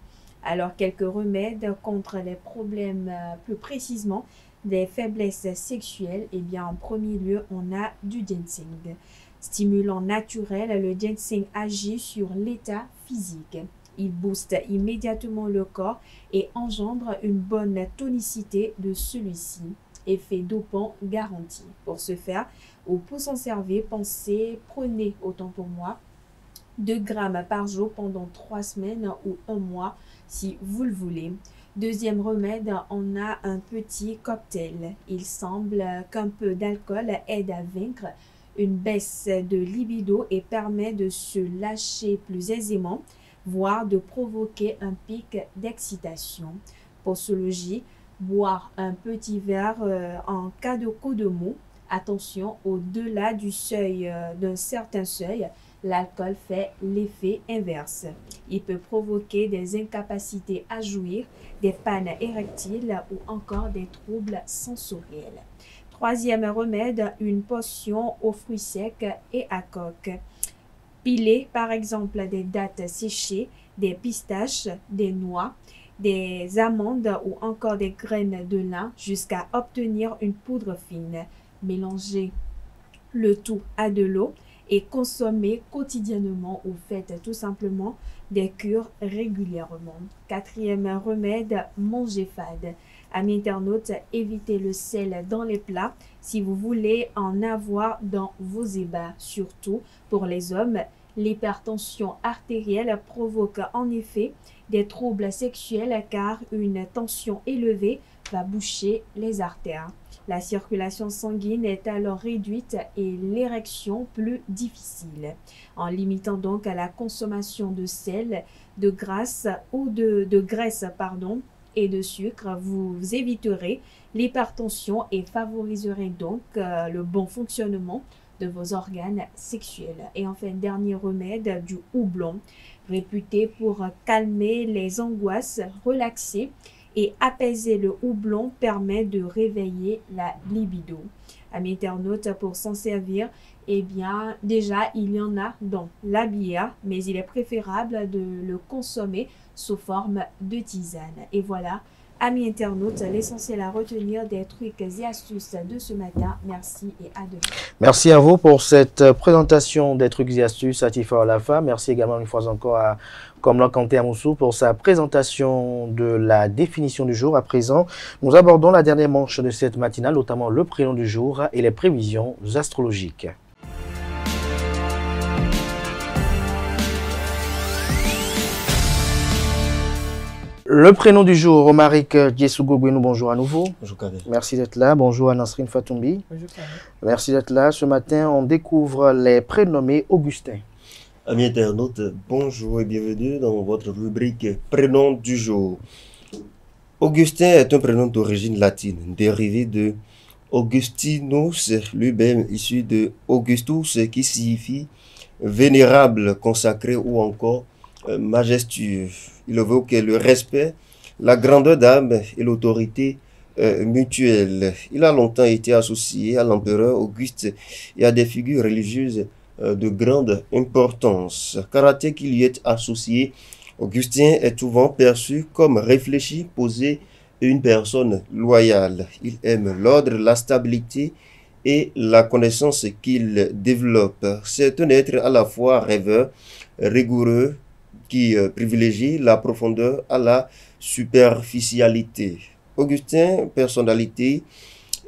Alors, quelques remèdes contre les problèmes, plus précisément des faiblesses sexuelles. Eh bien, en premier lieu, on a du ginseng. Stimulant naturel, le ginseng agit sur l'état physique. Il booste immédiatement le corps et engendre une bonne tonicité de celui-ci. Effet dopant garanti. Pour ce faire, ou pour s'en servir, prenez autant pour moi 2 grammes par jour pendant 3 semaines ou 1 mois si vous le voulez. Deuxième remède, on a un petit cocktail. Il semble qu'un peu d'alcool aide à vaincre une baisse de libido et permet de se lâcher plus aisément. voire de provoquer un pic d'excitation. Posologie, boire un petit verre en cas de coup de mou. Attention, au-delà du seuil, d'un certain seuil, l'alcool fait l'effet inverse. Il peut provoquer des incapacités à jouir, des pannes érectiles ou encore des troubles sensoriels. Troisième remède, une potion aux fruits secs et à coque. Piler par exemple des dattes séchées, des pistaches, des noix, des amandes ou encore des graines de lin jusqu'à obtenir une poudre fine. Mélangez le tout à de l'eau et consommez quotidiennement ou faites tout simplement des cures régulièrement. Quatrième remède, manger fade. Amis internautes, évitez le sel dans les plats si vous voulez en avoir dans vos ébats. Surtout pour les hommes, l'hypertension artérielle provoque en effet des troubles sexuels car une tension élevée va boucher les artères. La circulation sanguine est alors réduite et l'érection plus difficile. En limitant donc à la consommation de sel, de graisse ou de graisse et de sucre, vous éviterez l'hypertension et favoriserez donc le bon fonctionnement de vos organes sexuels. Et enfin, dernier remède, du houblon, réputé pour calmer les angoisses, relaxer et apaiser. Le houblon permet de réveiller la libido. Amis internautes, pour s'en servir, eh bien, déjà, il y en a dans la bière, mais il est préférable de le consommer sous forme de tisane. Et voilà, amis internautes, l'essentiel à retenir des trucs et astuces de ce matin. Merci et à demain. Merci à vous pour cette présentation des trucs et astuces à Tifa Olafa. Merci également une fois encore à Komla Kanté Amoussou pour sa présentation de la définition du jour. À présent, nous abordons la dernière manche de cette matinale, notamment le prénom du jour et les prévisions astrologiques. Le prénom du jour, Romaric Diesugo Gwenou, bonjour à nouveau. Bonjour Kader. Merci d'être là. Bonjour à Nasrine Fatoumbi. Bonjour Kader. Merci d'être là. Ce matin, on découvre les prénommés Augustin. Amis internautes, bonjour et bienvenue dans votre rubrique prénom du jour. Augustin est un prénom d'origine latine, dérivé de Augustinus, lui-même issu de Augustus, qui signifie vénérable, consacré ou encore majestueux. Il évoque le respect, la grandeur d'âme et l'autorité mutuelle. Il a longtemps été associé à l'empereur Auguste et à des figures religieuses de grande importance. Caractère qui lui est associé, Augustin est souvent perçu comme réfléchi, posé et une personne loyale. Il aime l'ordre, la stabilité et la connaissance qu'il développe. C'est un être à la fois rêveur, rigoureux, qui privilégie la profondeur à la superficialité. Augustin, personnalité,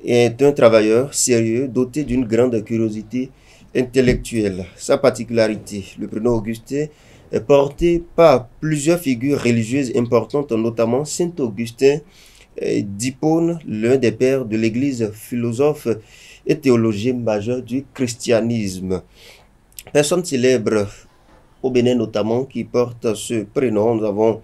est un travailleur sérieux doté d'une grande curiosité intellectuelle. Sa particularité, le prénom Augustin, est porté par plusieurs figures religieuses importantes, notamment Saint Augustin d'Hippone, l'un des pères de l'Église, philosophe et théologien majeur du christianisme. Personne célèbre au Bénin notamment qui porte ce prénom. Nous avons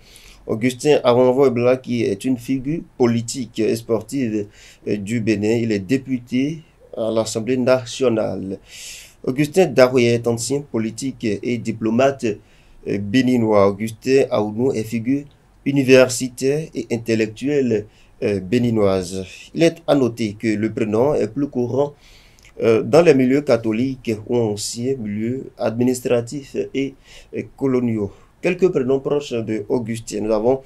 Augustin Aranvoibla qui est une figure politique et sportive du Bénin. Il est député à l'Assemblée nationale. Augustin Darouye est ancien politique et diplomate béninois. Augustin Aounou est figure universitaire et intellectuelle béninoise. Il est à noter que le prénom est plus courant dans les milieux catholiques ou anciens milieux administratifs et coloniaux. Quelques prénoms proches de Augustin. Nous avons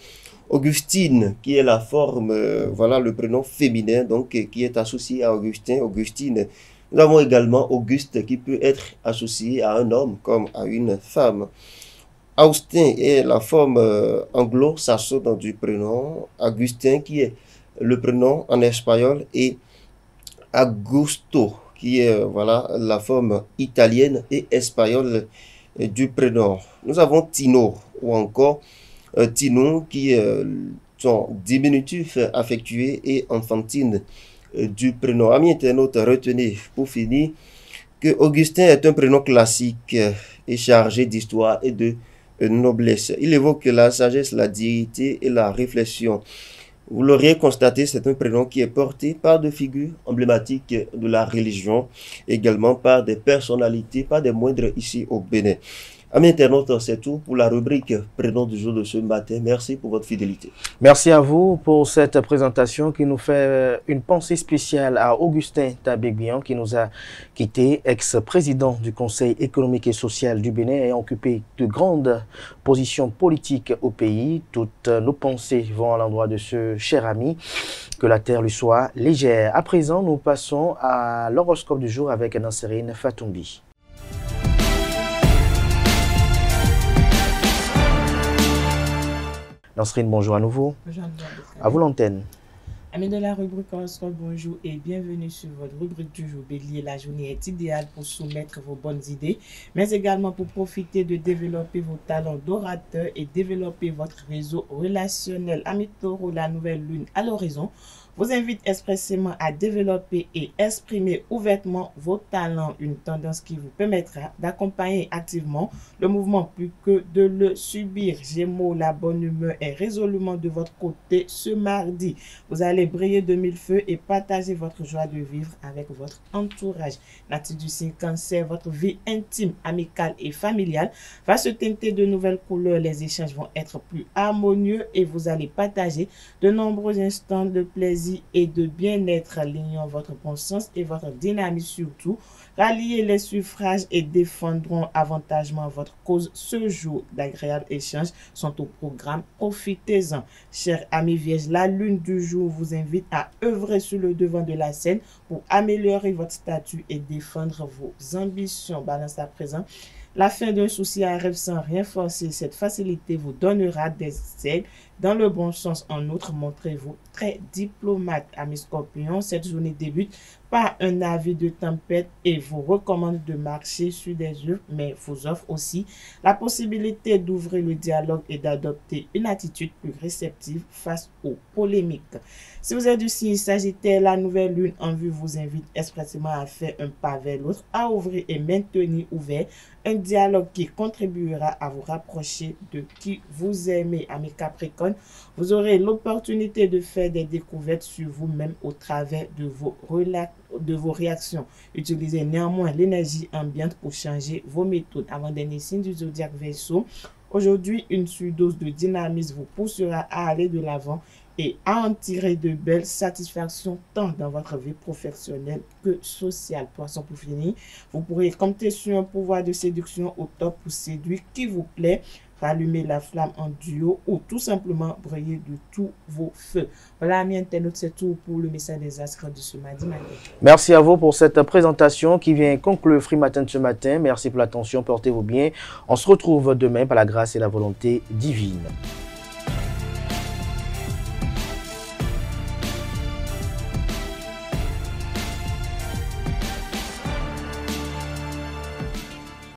Augustine qui est la forme, voilà le prénom féminin donc qui est associé à Augustin, Augustine. Nous avons également Auguste qui peut être associé à un homme comme à une femme. Austin est la forme anglo-saxonne du prénom. Augustin qui est le prénom en espagnol et Augusto qui est voilà la forme italienne et espagnole du prénom. Nous avons Tino ou encore Tino qui sont diminutifs affectués et enfantines du prénom. Amis internautes, retenez pour finir que Augustin est un prénom classique et chargé d'histoire et de noblesse. Il évoque la sagesse, la dignité et la réflexion. Vous l'auriez constaté, c'est un prénom qui est porté par des figures emblématiques de la religion, également par des personnalités, pas des moindres ici au Bénin. Amis internautes, c'est tout pour la rubrique prénom du jour de ce matin. Merci pour votre fidélité. Merci à vous pour cette présentation qui nous fait une pensée spéciale à Augustin Tabegbian qui nous a quitté, ex-président du Conseil économique et social du Bénin et occupé de grandes positions politiques au pays. Toutes nos pensées vont à l'endroit de ce cher ami. Que la terre lui soit légère. À présent, nous passons à l'horoscope du jour avec Nanserine Fatoumbi. Nanserine, bonjour à nouveau. Bonjour à vous l'antenne. Amis de la rubrique horoscope, bonjour et bienvenue sur votre rubrique du jour. Bélier, la journée est idéale pour soumettre vos bonnes idées, mais également pour profiter de développer vos talents d'orateur et développer votre réseau relationnel. Amis Taureau, la nouvelle lune à l'horizon vous invite expressément à développer et exprimer ouvertement vos talents, une tendance qui vous permettra d'accompagner activement le mouvement plus que de le subir. Gémeaux, la bonne humeur est résolument de votre côté ce mardi. Vous allez briller de mille feux et partager votre joie de vivre avec votre entourage. Natif du signe Cancer, votre vie intime, amicale et familiale va se teinter de nouvelles couleurs. Les échanges vont être plus harmonieux et vous allez partager de nombreux instants de plaisir et de bien-être, alignant votre bon sens et votre dynamisme surtout. Ralliez les suffrages et défendront avantagement votre cause ce jour. D'agréables échanges sont au programme. Profitez-en. Chers amis vierges, la lune du jour vous invite à œuvrer sur le devant de la scène pour améliorer votre statut et défendre vos ambitions. Balance à présent. La fin d'un souci arrive sans rien forcer. Cette facilité vous donnera des ailes dans le bon sens. En outre, montrez-vous très diplomate. Amis Scorpions, cette journée débute par un avis de tempête et vous recommande de marcher sur des œufs, mais vous offre aussi la possibilité d'ouvrir le dialogue et d'adopter une attitude plus réceptive face aux polémiques. Si vous êtes du signe Sagittaire, la nouvelle lune en vue vous invite expressément à faire un pas vers l'autre, à ouvrir et maintenir ouvert un dialogue qui contribuera à vous rapprocher de qui vous aimez. Amis Capricorne, vous aurez l'opportunité de faire des découvertes sur vous-même au travers de vos réactions. Utilisez néanmoins l'énergie ambiante pour changer vos méthodes. Avant-dernier signe du zodiaque Verseau, aujourd'hui, une surdose de dynamisme vous poussera à aller de l'avant et à en tirer de belles satisfactions tant dans votre vie professionnelle que sociale. Poisson, pour finir, vous pourrez compter sur un pouvoir de séduction au top pour séduire qui vous plaît, rallumer la flamme en duo ou tout simplement briller de tous vos feux. Voilà, amis internautes, c'est tout pour le message des astres de ce mardi matin. Merci à vous pour cette présentation qui vient conclure Free Matin de ce matin. Merci pour l'attention, portez-vous bien. On se retrouve demain par la grâce et la volonté divine.